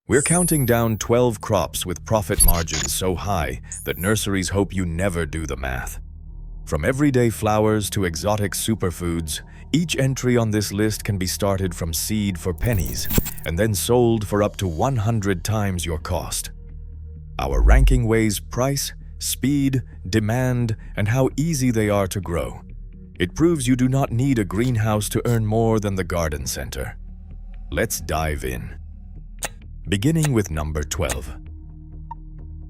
We're counting down 12 crops with profit margins so high that nurseries hope you never do the math. From everyday flowers to exotic superfoods, each entry on this list can be started from seed for pennies and then sold for up to 100 times your cost. Our ranking weighs price, speed, demand, and how easy they are to grow. It proves you do not need a greenhouse to earn more than the garden center. Let's dive in. Beginning with number 12.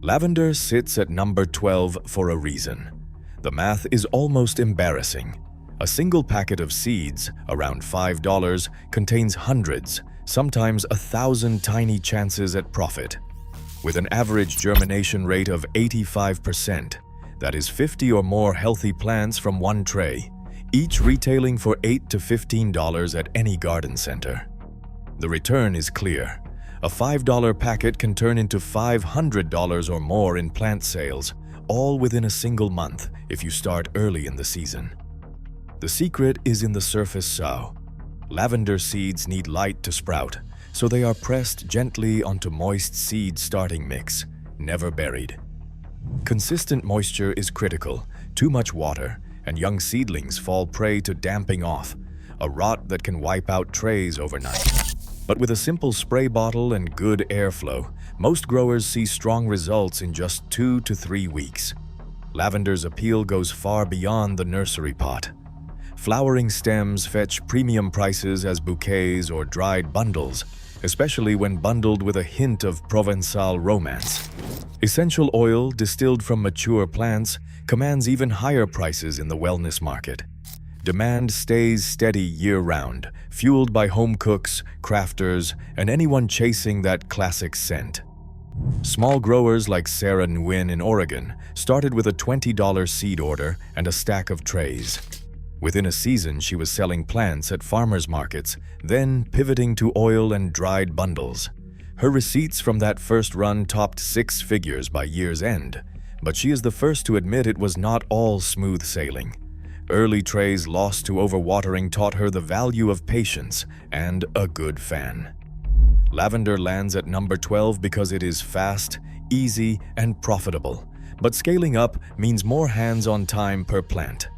Lavender sits at number 12 for a reason. The math is almost embarrassing. A single packet of seeds, around $5, contains hundreds, sometimes 1,000 tiny chances at profit. With an average germination rate of 85%, that is 50 or more healthy plants from one tray, each retailing for $8 to $15 at any garden center. The return is clear. A $5 packet can turn into $500 or more in plant sales, all within a single month if you start early in the season. The secret is in the surface sow. Lavender seeds need light to sprout, so they are pressed gently onto moist seed starting mix, never buried. Consistent moisture is critical. Too much water, and young seedlings fall prey to damping off, a rot that can wipe out trays overnight. But with a simple spray bottle and good airflow, most growers see strong results in just 2 to 3 weeks. Lavender's appeal goes far beyond the nursery pot. Flowering stems fetch premium prices as bouquets or dried bundles, especially when bundled with a hint of Provençal romance. Essential oil distilled from mature plants commands even higher prices in the wellness market. Demand stays steady year-round, fueled by home cooks, crafters, and anyone chasing that classic scent. Small growers like Sarah Nguyen in Oregon started with a $20 seed order and a stack of trays. Within a season, she was selling plants at farmers markets, then pivoting to oil and dried bundles. Her receipts from that first run topped 6 figures by year's end, but she is the first to admit it was not all smooth sailing. Early trays lost to overwatering taught her the value of patience and a good fan. Lavender lands at number 12 because it is fast, easy, and profitable, but scaling up means more hands-on time per plant.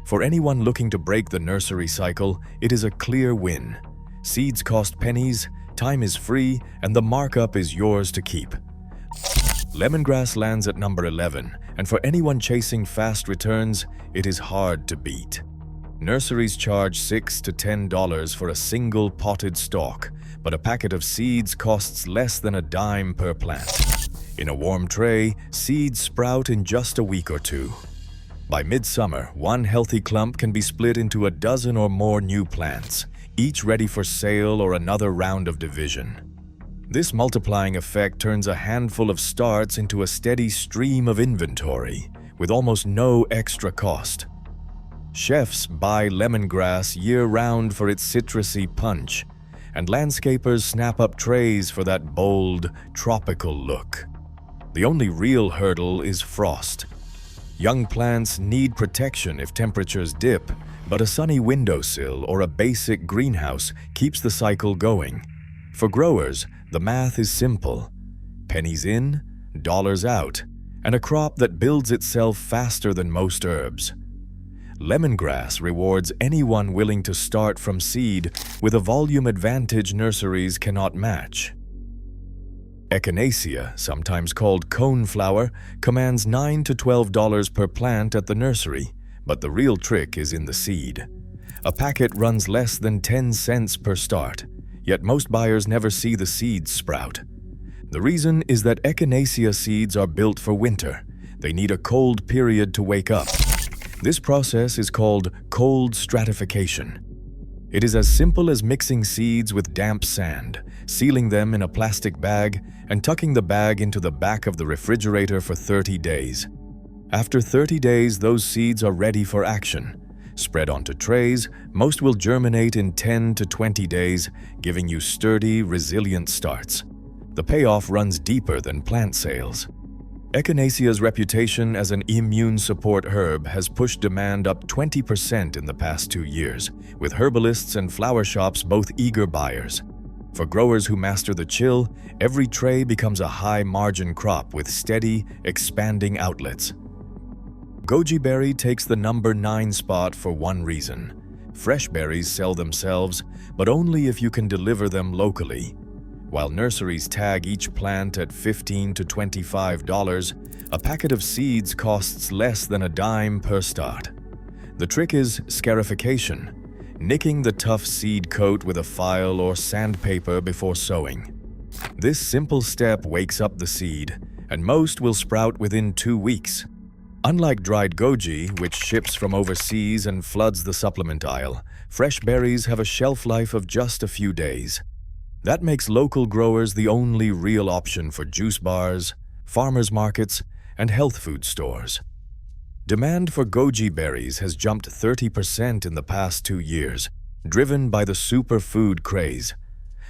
For anyone looking to break the nursery cycle, it is a clear win. Seeds cost pennies, time is free, and the markup is yours to keep. Lemongrass lands at number 11, and for anyone chasing fast returns, it is hard to beat. Nurseries charge $6 to $10 for a single potted stalk, but a packet of seeds costs less than a dime per plant. In a warm tray, seeds sprout in just a week or two. By midsummer, one healthy clump can be split into a dozen or more new plants, each ready for sale or another round of division. This multiplying effect turns a handful of starts into a steady stream of inventory, with almost no extra cost. Chefs buy lemongrass year-round for its citrusy punch, and landscapers snap up trays for that bold, tropical look. The only real hurdle is frost. Young plants need protection if temperatures dip, but a sunny windowsill or a basic greenhouse keeps the cycle going. For growers, the math is simple. Pennies in, dollars out, and a crop that builds itself faster than most herbs. Lemongrass rewards anyone willing to start from seed with a volume advantage nurseries cannot match. Echinacea, sometimes called coneflower, commands $9 to $12 per plant at the nursery, but the real trick is in the seed. A packet runs less than 10 cents per start, yet most buyers never see the seeds sprout. The reason is that Echinacea seeds are built for winter. They need a cold period to wake up. This process is called cold stratification. It is as simple as mixing seeds with damp sand, sealing them in a plastic bag, and tucking the bag into the back of the refrigerator for 30 days. After 30 days, those seeds are ready for action. Spread onto trays, most will germinate in 10 to 20 days, giving you sturdy, resilient starts. The payoff runs deeper than plant sales. Echinacea's reputation as an immune support herb has pushed demand up 20% in the past 2 years, with herbalists and flower shops both eager buyers. For growers who master the chill, every tray becomes a high-margin crop with steady, expanding outlets. Goji berry takes the number 9 spot for one reason. Fresh berries sell themselves, but only if you can deliver them locally. While nurseries tag each plant at $15 to $25, a packet of seeds costs less than a dime per start. The trick is scarification, nicking the tough seed coat with a file or sandpaper before sowing. This simple step wakes up the seed, and most will sprout within 2 weeks. Unlike dried goji, which ships from overseas and floods the supplement aisle, fresh berries have a shelf life of just a few days. That makes local growers the only real option for juice bars, farmers markets, and health food stores. Demand for goji berries has jumped 30% in the past 2 years, driven by the superfood craze.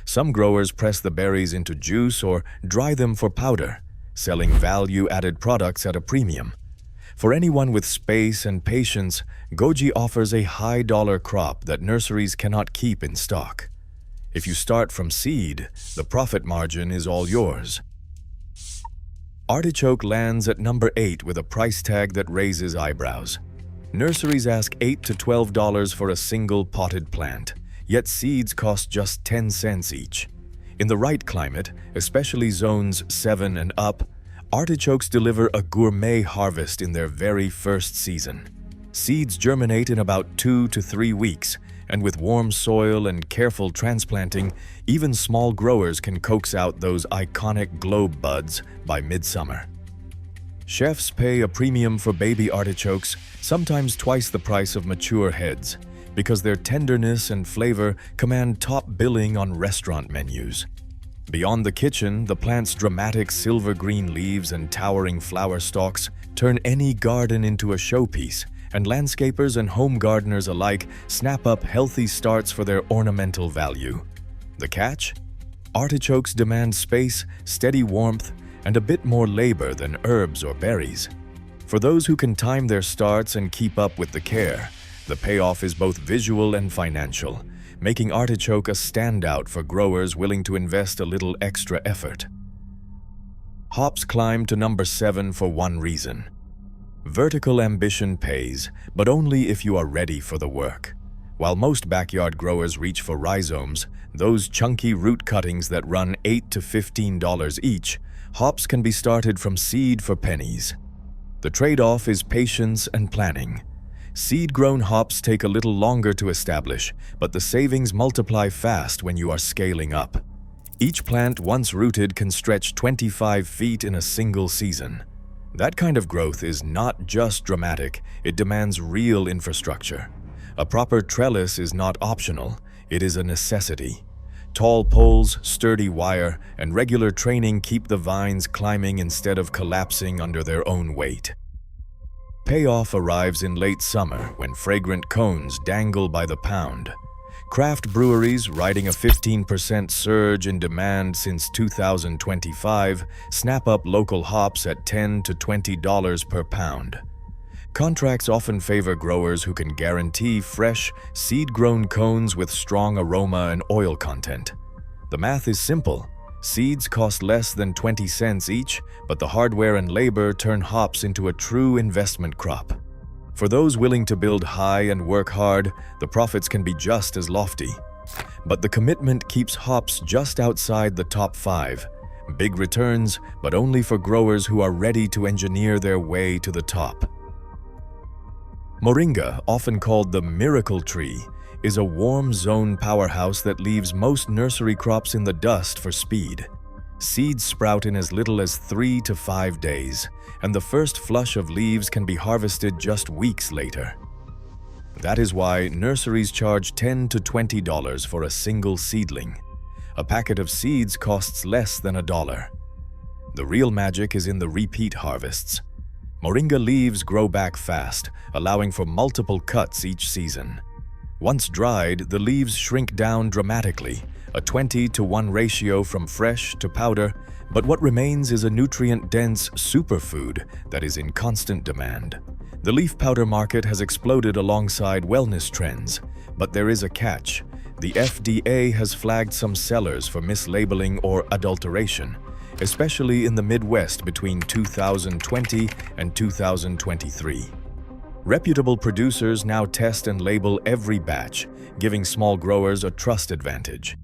Some growers press the berries into juice or dry them for powder, selling value-added products at a premium. For anyone with space and patience, goji offers a high-dollar crop that nurseries cannot keep in stock. If you start from seed, the profit margin is all yours. Artichoke lands at number 8 with a price tag that raises eyebrows. Nurseries ask $8 to $12 for a single potted plant, yet seeds cost just 10 cents each. In the right climate, especially zones 7 and up, artichokes deliver a gourmet harvest in their very first season. Seeds germinate in about 2 to 3 weeks, and with warm soil and careful transplanting, even small growers can coax out those iconic globe buds by midsummer. Chefs pay a premium for baby artichokes, sometimes twice the price of mature heads, because their tenderness and flavor command top billing on restaurant menus. Beyond the kitchen, the plant's dramatic silver-green leaves and towering flower stalks turn any garden into a showpiece, and landscapers and home gardeners alike snap up healthy starts for their ornamental value. The catch? Artichokes demand space, steady warmth, and a bit more labor than herbs or berries. For those who can time their starts and keep up with the care, the payoff is both visual and financial, making artichoke a standout for growers willing to invest a little extra effort. Hops climb to number 7 for one reason. Vertical ambition pays, but only if you are ready for the work. While most backyard growers reach for rhizomes, those chunky root cuttings that run $8 to $15 each, hops can be started from seed for pennies. The trade-off is patience and planning. Seed-grown hops take a little longer to establish, but the savings multiply fast when you are scaling up. Each plant once rooted can stretch 25 feet in a single season. That kind of growth is not just dramatic, it demands real infrastructure. A proper trellis is not optional, it is a necessity. Tall poles, sturdy wire, and regular training keep the vines climbing instead of collapsing under their own weight. Payoff arrives in late summer when fragrant cones dangle by the pound. Craft breweries, riding a 15% surge in demand since 2025, snap up local hops at $10 to $20 per pound. Contracts often favor growers who can guarantee fresh, seed-grown cones with strong aroma and oil content. The math is simple. Seeds cost less than 20 cents each, but the hardware and labor turn hops into a true investment crop. For those willing to build high and work hard, the profits can be just as lofty. But the commitment keeps hops just outside the top 5. Big returns, but only for growers who are ready to engineer their way to the top. Moringa, often called the miracle tree, is a warm zone powerhouse that leaves most nursery crops in the dust for speed. Seeds sprout in as little as 3 to 5 days, and the first flush of leaves can be harvested just weeks later. That is why nurseries charge $10 to $20 for a single seedling. A packet of seeds costs less than $1. The real magic is in the repeat harvests. Moringa leaves grow back fast, allowing for multiple cuts each season. Once dried, the leaves shrink down dramatically, a 20-to-1 ratio from fresh to powder, but what remains is a nutrient-dense superfood that is in constant demand. The leaf powder market has exploded alongside wellness trends, but there is a catch. the FDA has flagged some sellers for mislabeling or adulteration, especially in the Midwest between 2020 and 2023. Reputable producers now test and label every batch, giving small growers a trust advantage.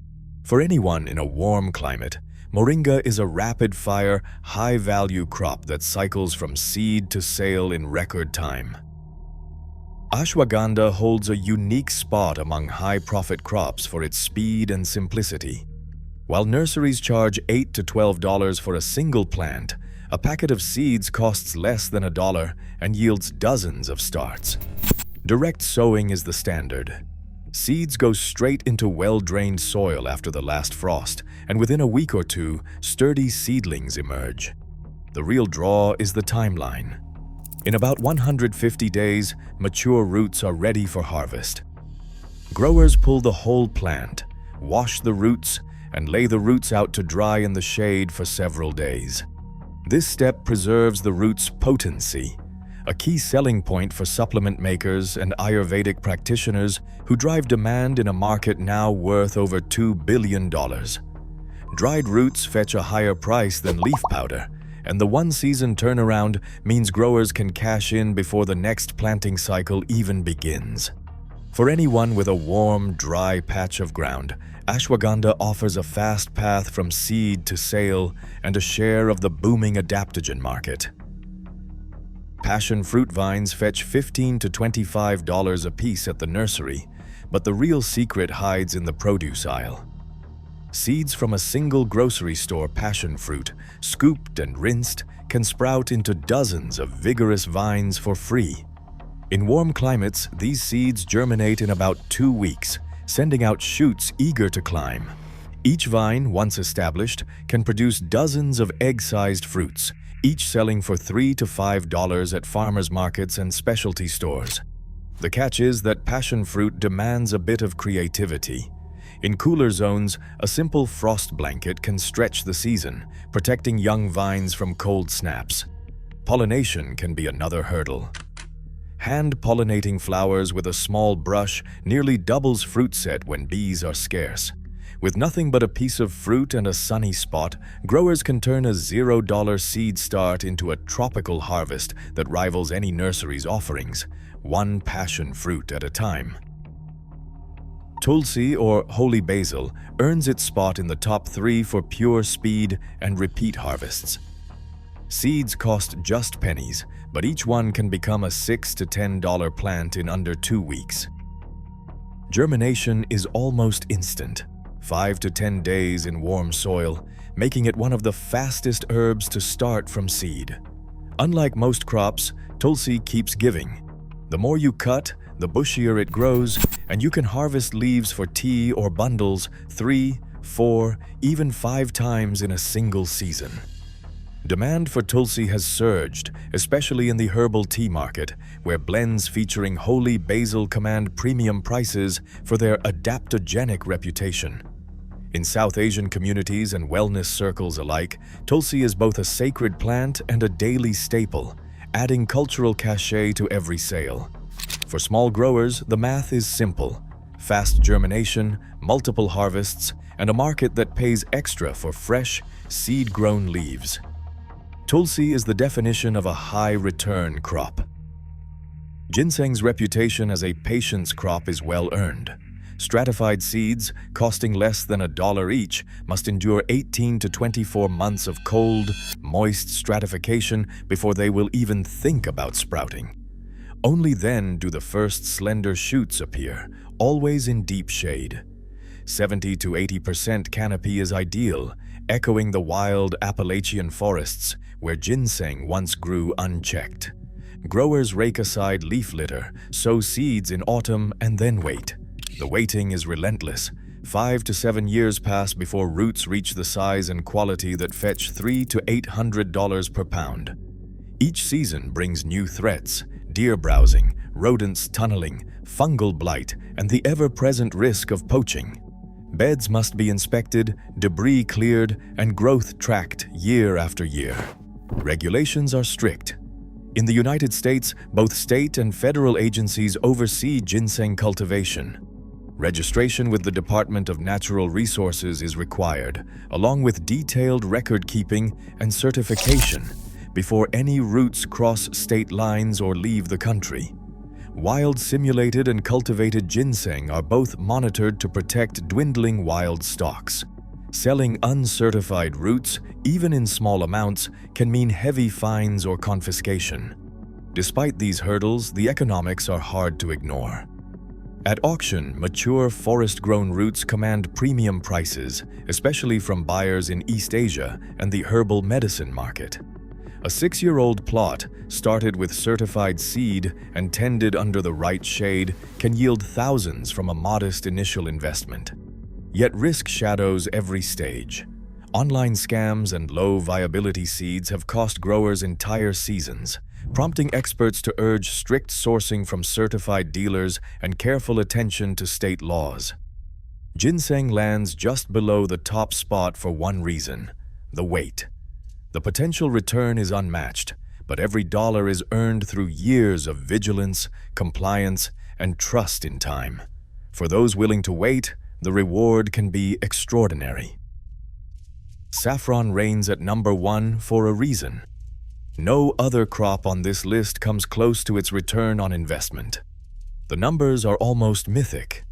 For anyone in a warm climate, moringa is a rapid-fire, high-value crop that cycles from seed to sale in record time. Ashwagandha holds a unique spot among high-profit crops for its speed and simplicity. While nurseries charge $8 to $12 for a single plant, a packet of seeds costs less than $1 and yields dozens of starts. Direct sowing is the standard. Seeds go straight into well-drained soil after the last frost, and within a week or two, sturdy seedlings emerge. The real draw is the timeline. In about 150 days, mature roots are ready for harvest. Growers pull the whole plant, wash the roots, and lay the roots out to dry in the shade for several days. This step preserves the root's potency, a key selling point for supplement makers and Ayurvedic practitioners who drive demand in a market now worth over $2 billion. Dried roots fetch a higher price than leaf powder, and the one-season turnaround means growers can cash in before the next planting cycle even begins. For anyone with a warm, dry patch of ground, ashwagandha offers a fast path from seed to sale and a share of the booming adaptogen market. Passion fruit vines fetch $15 to $25 a piece at the nursery, but the real secret hides in the produce aisle. Seeds from a single grocery store passion fruit, scooped and rinsed, can sprout into dozens of vigorous vines for free. In warm climates, these seeds germinate in about 2 weeks, sending out shoots eager to climb. Each vine, once established, can produce dozens of egg-sized fruits, each selling for $3 to $5 at farmers markets and specialty stores. The catch is that passion fruit demands a bit of creativity. In cooler zones, a simple frost blanket can stretch the season, protecting young vines from cold snaps. Pollination can be another hurdle. Hand-pollinating flowers with a small brush nearly doubles fruit set when bees are scarce. With nothing but a piece of fruit and a sunny spot, growers can turn a $0 seed start into a tropical harvest that rivals any nursery's offerings, one passion fruit at a time. Tulsi, or holy basil, earns its spot in the top 3 for pure speed and repeat harvests. Seeds cost just pennies, but each one can become a $6 to $10 plant in under 2 weeks. Germination is almost instant, 5 to 10 days in warm soil, making it one of the fastest herbs to start from seed. Unlike most crops, Tulsi keeps giving. The more you cut, the bushier it grows, and you can harvest leaves for tea or bundles 3, 4, even 5 times in a single season. Demand for Tulsi has surged, especially in the herbal tea market, where blends featuring holy basil command premium prices for their adaptogenic reputation. In South Asian communities and wellness circles alike, Tulsi is both a sacred plant and a daily staple, adding cultural cachet to every sale. For small growers, the math is simple: fast germination, multiple harvests, and a market that pays extra for fresh, seed-grown leaves. Tulsi is the definition of a high-return crop. Ginseng's reputation as a patience crop is well-earned. Stratified seeds, costing less than $1 each, must endure 18 to 24 months of cold, moist stratification before they will even think about sprouting. Only then do the first slender shoots appear, always in deep shade. 70 to 80% canopy is ideal, echoing the wild Appalachian forests where ginseng once grew unchecked. Growers rake aside leaf litter, sow seeds in autumn, and then wait. The waiting is relentless. 5 to 7 years pass before roots reach the size and quality that fetch $300 to $800 per pound. Each season brings new threats: deer browsing, rodents tunneling, fungal blight, and the ever-present risk of poaching. Beds must be inspected, debris cleared, and growth tracked year after year. Regulations are strict. In the United States, both state and federal agencies oversee ginseng cultivation. Registration with the Department of Natural Resources is required, along with detailed record-keeping and certification before any roots cross state lines or leave the country. Wild simulated and cultivated ginseng are both monitored to protect dwindling wild stocks. Selling uncertified roots, even in small amounts, can mean heavy fines or confiscation. Despite these hurdles, the economics are hard to ignore. At auction, mature forest-grown roots command premium prices, especially from buyers in East Asia and the herbal medicine market. A 6-year-old plot, started with certified seed and tended under the right shade, can yield thousands from a modest initial investment. Yet risk shadows every stage. Online scams and low viability seeds have cost growers entire seasons, prompting experts to urge strict sourcing from certified dealers and careful attention to state laws. Ginseng lands just below the top spot for one reason: the weight. The potential return is unmatched, but every dollar is earned through years of vigilance, compliance, and trust in time. For those willing to wait, the reward can be extraordinary. Saffron reigns at number 1 for a reason. No other crop on this list comes close to its return on investment. The numbers are almost mythic.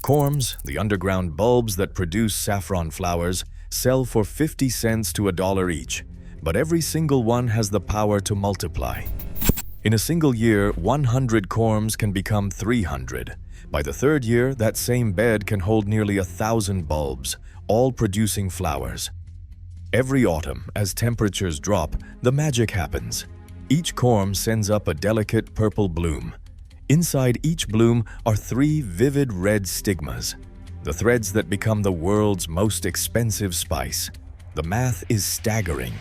Corms, the underground bulbs that produce saffron flowers, sell for 50 cents to $1 each, but every single one has the power to multiply. In a single year, 100 corms can become 300. By the third year, that same bed can hold nearly 1,000 bulbs, all producing flowers. Every autumn, as temperatures drop, the magic happens. Each corm sends up a delicate purple bloom. Inside each bloom are 3 vivid red stigmas, the threads that become the world's most expensive spice. The math is staggering.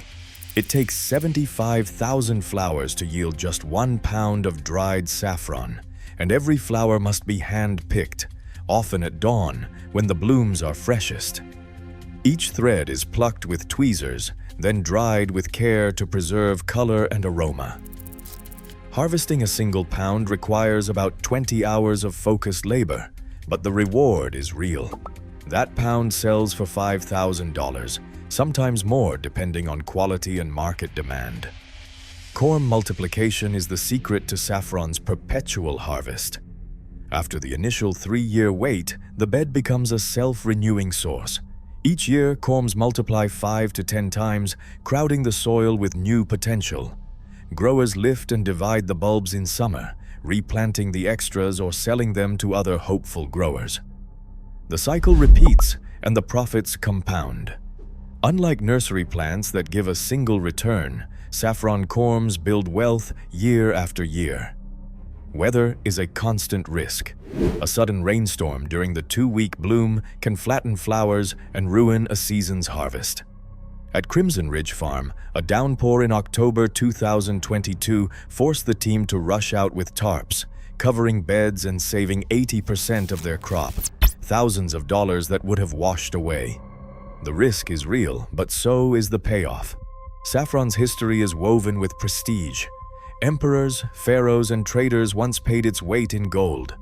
It takes 75,000 flowers to yield just 1 pound of dried saffron, and every flower must be hand-picked, often at dawn when the blooms are freshest. Each thread is plucked with tweezers, then dried with care to preserve color and aroma. Harvesting a single pound requires about 20 hours of focused labor, but the reward is real. That pound sells for $5,000, sometimes more depending on quality and market demand. Corm multiplication is the secret to saffron's perpetual harvest. After the initial 3-year wait, the bed becomes a self-renewing source. Each year, corms multiply 5 to 10 times, crowding the soil with new potential. Growers lift and divide the bulbs in summer, replanting the extras or selling them to other hopeful growers. The cycle repeats, and the profits compound. Unlike nursery plants that give a single return, saffron corms build wealth year after year. Weather is a constant risk. A sudden rainstorm during the 2-week bloom can flatten flowers and ruin a season's harvest. At Crimson Ridge Farm, a downpour in October 2022 forced the team to rush out with tarps, covering beds and saving 80% of their crop, thousands of dollars that would have washed away. The risk is real, but so is the payoff. Saffron's history is woven with prestige. Emperors, pharaohs, and traders once paid its weight in gold.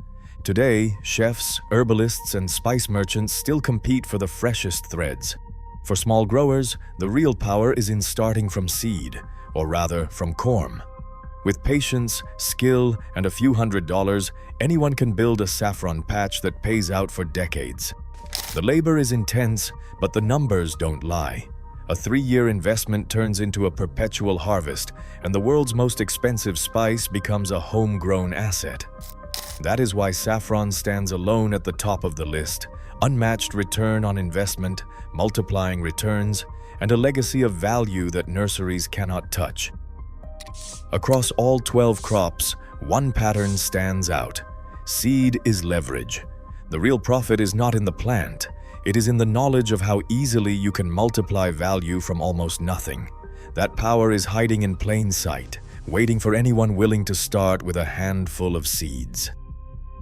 Today, chefs, herbalists, and spice merchants still compete for the freshest threads. For small growers, the real power is in starting from seed, or rather from corm. With patience, skill, and a few $100s, anyone can build a saffron patch that pays out for decades. The labor is intense, but the numbers don't lie. A 3-year investment turns into a perpetual harvest, and the world's most expensive spice becomes a homegrown asset. That is why saffron stands alone at the top of the list: unmatched return on investment, multiplying returns, and a legacy of value that nurseries cannot touch. Across all 12 crops, one pattern stands out. Seed is leverage. The real profit is not in the plant. It is in the knowledge of how easily you can multiply value from almost nothing. That power is hiding in plain sight, waiting for anyone willing to start with a handful of seeds.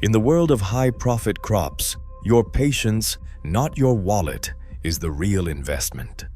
In the world of high-profit crops, your patience, not your wallet, is the real investment.